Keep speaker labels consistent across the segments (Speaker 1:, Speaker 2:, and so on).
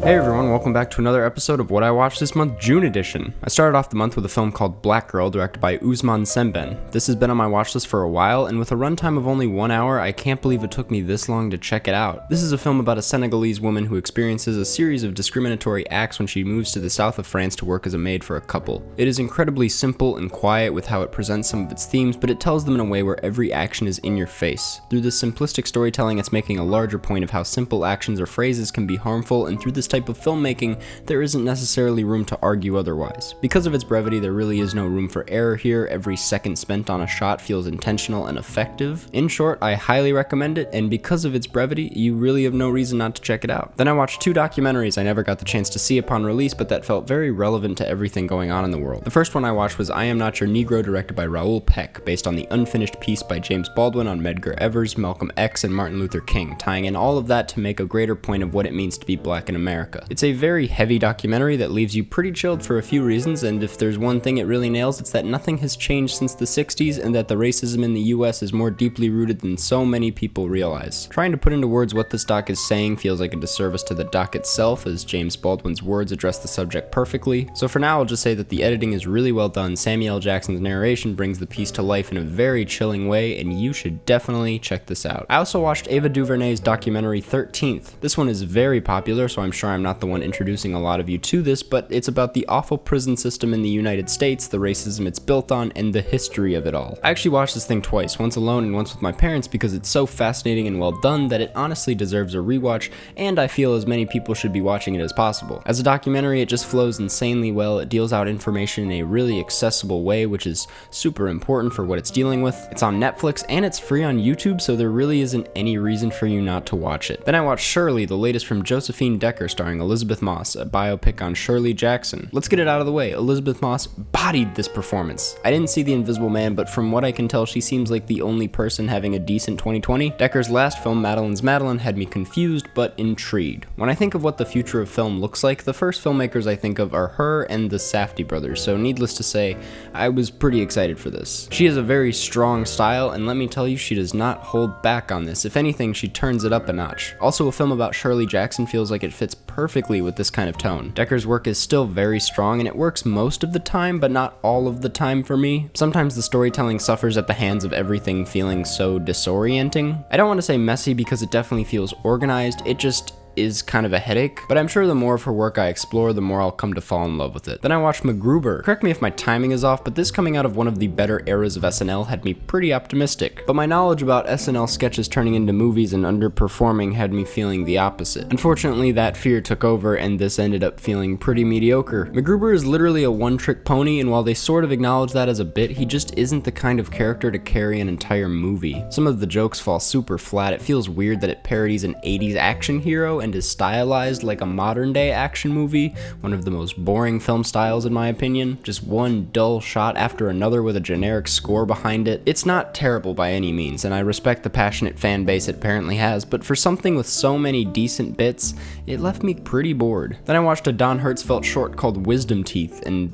Speaker 1: Hey everyone, welcome back to another episode of What I Watched This Month, June edition. I started off the month with a film called Black Girl, directed by Ousmane Sembène. This has been on my watch list for a while, and with a runtime of only 1 hour, I can't believe it took me this long to check it out. This is a film about a Senegalese woman who experiences a series of discriminatory acts when she moves to the south of France to work as a maid for a couple. It is incredibly simple and quiet with how it presents some of its themes, but it tells them in a way where every action is in your face. Through this simplistic storytelling, it's making a larger point of how simple actions or phrases can be harmful, and through this type of filmmaking, there isn't necessarily room to argue otherwise. Because of its brevity, there really is no room for error here. Every second spent on a shot feels intentional and effective. In short, I highly recommend it, and because of its brevity, you really have no reason not to check it out. Then I watched two documentaries I never got the chance to see upon release, but that felt very relevant to everything going on in the world. The first one I watched was I Am Not Your Negro, directed by Raoul Peck, based on the unfinished piece by James Baldwin on Medgar Evers, Malcolm X, and Martin Luther King, tying in all of that to make a greater point of what it means to be black in America. It's a very heavy documentary that leaves you pretty chilled for a few reasons, and if there's one thing it really nails, it's that nothing has changed since the 60s and that the racism in the US is more deeply rooted than so many people realize. Trying to put into words what this doc is saying feels like a disservice to the doc itself, as James Baldwin's words address the subject perfectly. So for now, I'll just say that the editing is really well done. Samuel L. Jackson's narration brings the piece to life in a very chilling way, and you should definitely check this out. I also watched Ava DuVernay's documentary 13th. This one is very popular, so I'm sure I'm not the one introducing a lot of you to this, but it's about the awful prison system in the United States, the racism it's built on, and the history of it all. I actually watched this thing twice, once alone and once with my parents, because it's so fascinating and well done that it honestly deserves a rewatch, and I feel as many people should be watching it as possible. As a documentary, it just flows insanely well. It deals out information in a really accessible way, which is super important for what it's dealing with. It's on Netflix, and it's free on YouTube, so there really isn't any reason for you not to watch it. Then I watched Shirley, the latest from Josephine Decker, starring Elizabeth Moss, a biopic on Shirley Jackson. Let's get it out of the way. Elizabeth Moss bodied this performance. I didn't see The Invisible Man, but from what I can tell, she seems like the only person having a decent 2020. Decker's last film, Madeline's Madeline, had me confused but intrigued. When I think of what the future of film looks like, the first filmmakers I think of are her and the Safdie brothers, so needless to say, I was pretty excited for this. She has a very strong style, and let me tell you, she does not hold back on this. If anything, she turns it up a notch. Also, a film about Shirley Jackson feels like it fits perfectly with this kind of tone. Decker's work is still very strong, and it works most of the time, but not all of the time for me. Sometimes the storytelling suffers at the hands of everything feeling so disorienting. I don't want to say messy because it definitely feels organized, it just is kind of a headache, but I'm sure the more of her work I explore, the more I'll come to fall in love with it. Then I watched MacGruber. Correct me if my timing is off, but this coming out of one of the better eras of SNL had me pretty optimistic. But my knowledge about SNL sketches turning into movies and underperforming had me feeling the opposite. Unfortunately, that fear took over, and this ended up feeling pretty mediocre. MacGruber is literally a one-trick pony, and while they sort of acknowledge that as a bit, he just isn't the kind of character to carry an entire movie. Some of the jokes fall super flat. It feels weird that it parodies an 80s action hero and is stylized like a modern day action movie, one of the most boring film styles in my opinion. Just one dull shot after another with a generic score behind it. It's not terrible by any means, and I respect the passionate fan base it apparently has, but for something with so many decent bits, it left me pretty bored. Then I watched a Don Hertzfeldt short called Wisdom Teeth, and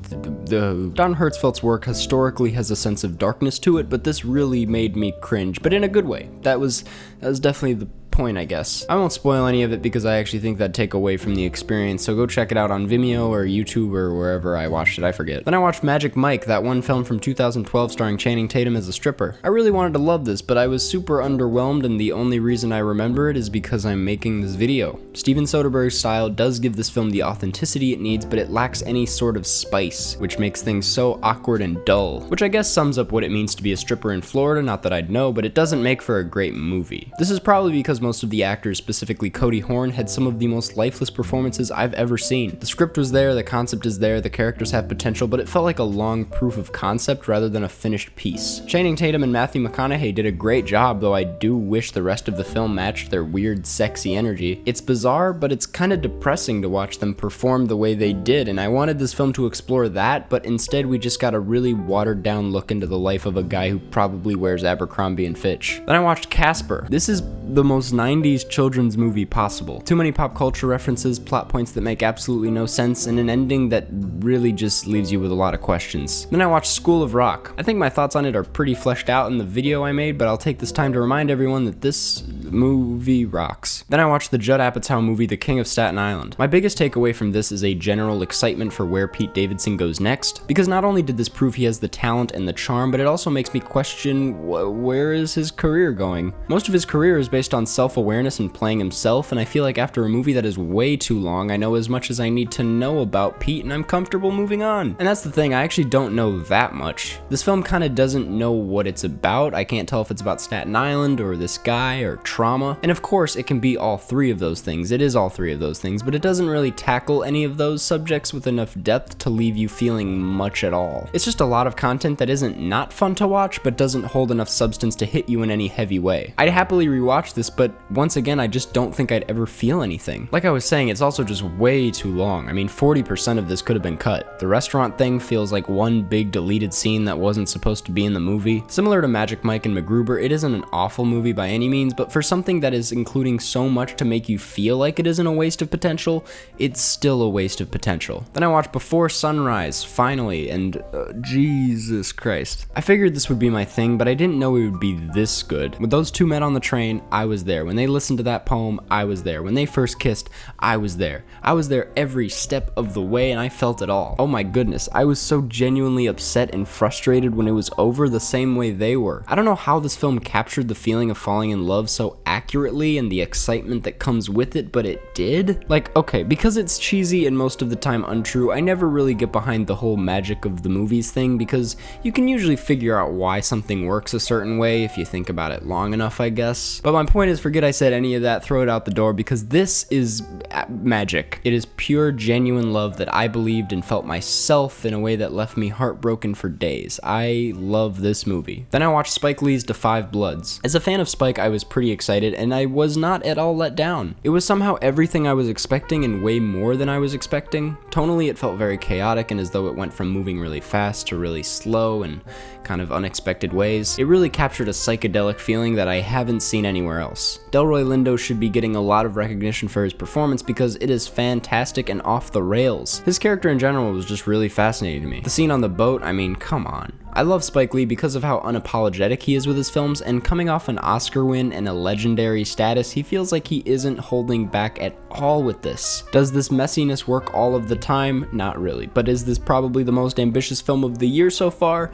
Speaker 1: Don Hertzfeldt's work historically has a sense of darkness to it, but this really made me cringe, but in a good way. That was definitely the point, I guess. I won't spoil any of it because I actually think that'd take away from the experience, so go check it out on Vimeo or YouTube or wherever I watched it, I forget. Then I watched Magic Mike, that one film from 2012 starring Channing Tatum as a stripper. I really wanted to love this, but I was super underwhelmed, and the only reason I remember it is because I'm making this video. Steven Soderbergh's style does give this film the authenticity it needs, but it lacks any sort of spice, which makes things so awkward and dull, which I guess sums up what it means to be a stripper in Florida, not that I'd know, but it doesn't make for a great movie. This is probably because most of the actors, specifically Cody Horn, had some of the most lifeless performances I've ever seen. The script was there, the concept is there, the characters have potential, but it felt like a long proof of concept rather than a finished piece. Channing Tatum and Matthew McConaughey did a great job, though I do wish the rest of the film matched their weird, sexy energy. It's bizarre, but it's kind of depressing to watch them perform the way they did, and I wanted this film to explore that, but instead we just got a really watered down look into the life of a guy who probably wears Abercrombie & Fitch. Then I watched Casper. This is the most 90s children's movie possible. Too many pop culture references, plot points that make absolutely no sense, and an ending that really just leaves you with a lot of questions. Then I watched School of Rock. I think my thoughts on it are pretty fleshed out in the video I made, but I'll take this time to remind everyone that this movie rocks. Then I watched the Judd Apatow movie The King of Staten Island. My biggest takeaway from this is a general excitement for where Pete Davidson goes next, because not only did this prove he has the talent and the charm, but it also makes me question where is his career going? Most of his career is based on self-awareness and playing himself, and I feel like after a movie that is way too long, I know as much as I need to know about Pete and I'm comfortable moving on. And that's the thing, I actually don't know that much. This film kind of doesn't know what it's about. I can't tell if it's about Staten Island or this guy or trauma. And of course, it can be all three of those things. It is all three of those things, but it doesn't really tackle any of those subjects with enough depth to leave you feeling much at all. It's just a lot of content that isn't not fun to watch, but doesn't hold enough substance to hit you in any heavy way. I'd happily rewatch this, but once again, I just don't think I'd ever feel anything. Like I was saying, it's also just way too long. I mean, 40% of this could have been cut. The restaurant thing feels like one big deleted scene that wasn't supposed to be in the movie. Similar to Magic Mike and MacGruber, it isn't an awful movie by any means, but for something that is including so much to make you feel like it isn't a waste of potential, it's still a waste of potential. Then I watched Before Sunrise, finally, and Jesus Christ. I figured this would be my thing, but I didn't know it would be this good. With those two men on the train, I was there. When they listened to that poem, I was there. When they first kissed, I was there. I was there every step of the way, and I felt it all. Oh my goodness, I was so genuinely upset and frustrated when it was over the same way they were. I don't know how this film captured the feeling of falling in love so accurately and the excitement that comes with it, but it did. Like, okay, because it's cheesy and most of the time untrue, I never really get behind the whole magic of the movies thing, because you can usually figure out why something works a certain way if you think about it long enough, I guess. But my point is, forget I said any of that, throw it out the door, because this is magic. It is pure, genuine love that I believed and felt myself in a way that left me heartbroken for days. I love this movie. Then I watched Spike Lee's Da 5 Bloods. As a fan of Spike, I was pretty excited, and I was not at all let down. It was somehow everything I was expecting and way more than I was expecting. Tonally, it felt very chaotic and as though it went from moving really fast to really slow and kind of unexpected ways. It really captured a psychedelic feeling that I haven't seen anywhere else. Delroy Lindo should be getting a lot of recognition for his performance because it is fantastic and off the rails. His character in general was just really fascinating to me. The scene on the boat, I mean, come on. I love Spike Lee because of how unapologetic he is with his films, and coming off an Oscar win and a legendary status, he feels like he isn't holding back at all with this. Does this messiness work all of the time? Not really. But is this probably the most ambitious film of the year so far?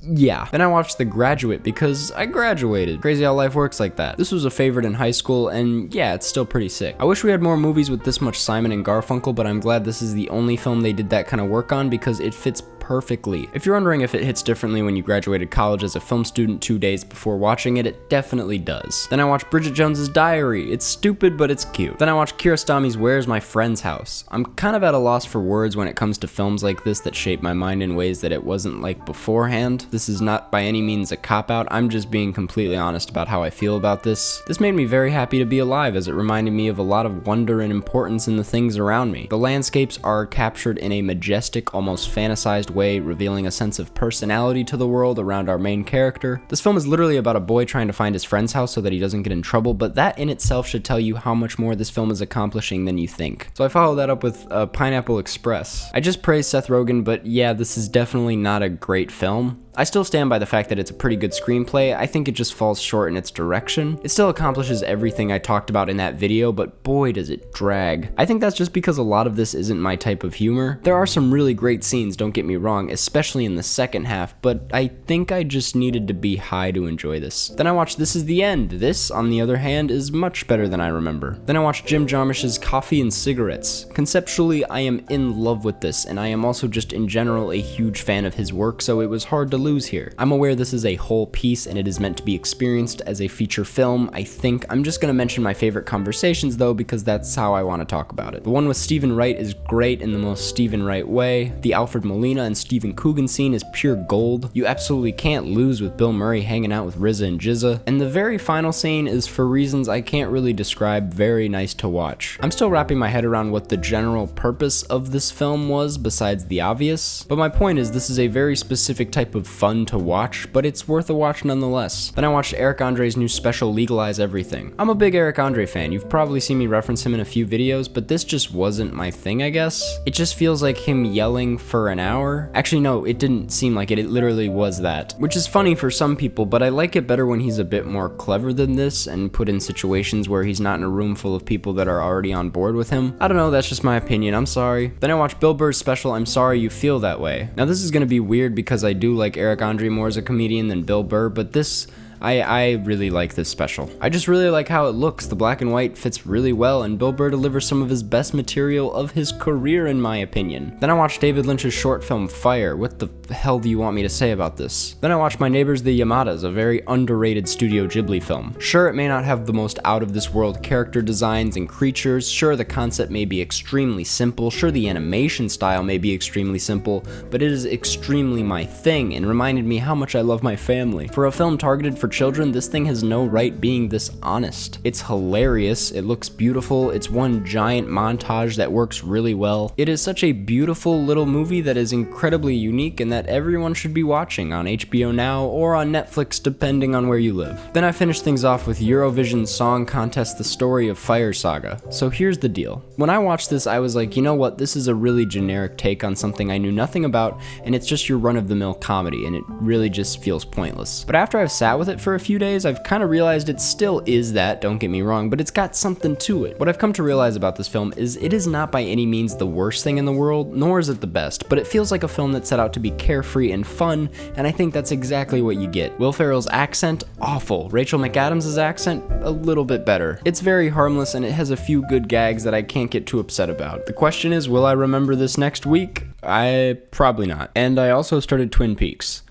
Speaker 1: Yeah. Then I watched The Graduate because I graduated. Crazy how life works like that. This was a favorite in high school, and yeah, it's still pretty sick. I wish we had more movies with this much Simon and Garfunkel, but I'm glad this is the only film they did that kind of work on because it fits perfectly. If you're wondering if it hits differently when you graduated college as a film student 2 days before watching it, it definitely does. Then I watched Bridget Jones's Diary. It's stupid, but it's cute. Then I watched Kiarostami's Where's My Friend's House. I'm kind of at a loss for words when it comes to films like this that shape my mind in ways that it wasn't like beforehand. This is not by any means a cop-out, I'm just being completely honest about how I feel about this. This made me very happy to be alive as it reminded me of a lot of wonder and importance in the things around me. The landscapes are captured in a majestic, almost fantasized way, revealing a sense of personality to the world around our main character. This film is literally about a boy trying to find his friend's house so that he doesn't get in trouble, but that in itself should tell you how much more this film is accomplishing than you think. So I followed that up with Pineapple Express. I just praised Seth Rogen, but yeah, this is definitely not a great film. I still stand by the fact that it's a pretty good screenplay. I think it just falls short in its direction. It still accomplishes everything I talked about in that video, but boy does it drag. I think that's just because a lot of this isn't my type of humor. There are some really great scenes, don't get me wrong, especially in the second half, but I think I just needed to be high to enjoy this. Then I watched This Is the End. This, on the other hand, is much better than I remember. Then I watched Jim Jarmusch's Coffee and Cigarettes. Conceptually, I am in love with this, and I am also just in general a huge fan of his work, so it was hard to lose here. I'm aware this is a whole piece and it is meant to be experienced as a feature film, I think. I'm just gonna mention my favorite conversations though, because that's how I want to talk about it. The one with Stephen Wright is great in the most Stephen Wright way. The Alfred Molina and Stephen Coogan scene is pure gold. You absolutely can't lose with Bill Murray hanging out with RZA and Jizza. And the very final scene is, for reasons I can't really describe, very nice to watch. I'm still wrapping my head around what the general purpose of this film was besides the obvious, but my point is this is a very specific type of fun to watch, but it's worth a watch nonetheless. Then I watched Eric Andre's new special Legalize Everything. I'm a big Eric Andre fan. You've probably seen me reference him in a few videos, but this just wasn't my thing, I guess. It just feels like him yelling for an hour. more. Actually, no, it didn't seem like it. It literally was that. Which is funny for some people, but I like it better when he's a bit more clever than this and put in situations where he's not in a room full of people that are already on board with him. I don't know, that's just my opinion, I'm sorry. Then I watched Bill Burr's special, I'm Sorry You Feel That Way. Now this is gonna be weird because I do like Eric Andre more as a comedian than Bill Burr, but this, I really like this special. I just really like how it looks. The black and white fits really well, and Bill Burr delivers some of his best material of his career, in my opinion. Then I watched David Lynch's short film Fire. What the hell do you want me to say about this? Then I watched My Neighbors the Yamadas, a very underrated Studio Ghibli film. Sure, it may not have the most out-of-this-world character designs and creatures. Sure, the concept may be extremely simple. Sure, the animation style may be extremely simple, but it is extremely my thing and reminded me how much I love my family. For a film targeted for children, this thing has no right being this honest. It's hilarious, it looks beautiful, it's one giant montage that works really well. It is such a beautiful little movie that is incredibly unique and that everyone should be watching on HBO Now or on Netflix depending on where you live. Then I finished things off with Eurovision Song Contest The Story of Fire Saga. So here's the deal. When I watched this, I was like, you know what, this is a really generic take on something I knew nothing about, and it's just your run-of-the-mill comedy, and it really just feels pointless. But after I've sat with it for a few days, I've kind of realized it still is that, don't get me wrong, but it's got something to it. What I've come to realize about this film is it is not by any means the worst thing in the world, nor is it the best, but it feels like a film that set out to be carefree and fun, and I think that's exactly what you get. Will Ferrell's accent, awful. Rachel McAdams' accent, a little bit better. It's very harmless and it has a few good gags that I can't get too upset about. The question is, will I remember this next week? Probably not. And I also started Twin Peaks.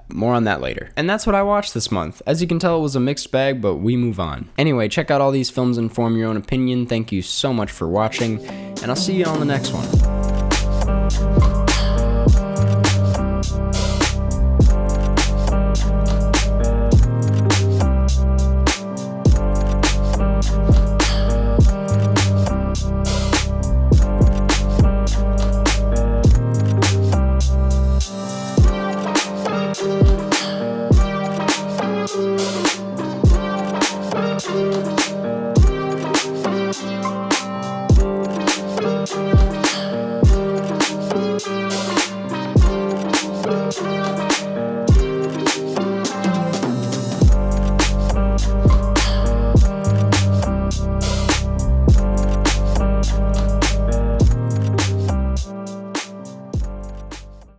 Speaker 1: More on that later. And that's what I watched this month. As you can tell, it was a mixed bag, but we move on. Anyway, check out all these films and form your own opinion. Thank you so much for watching, and I'll see you on the next one.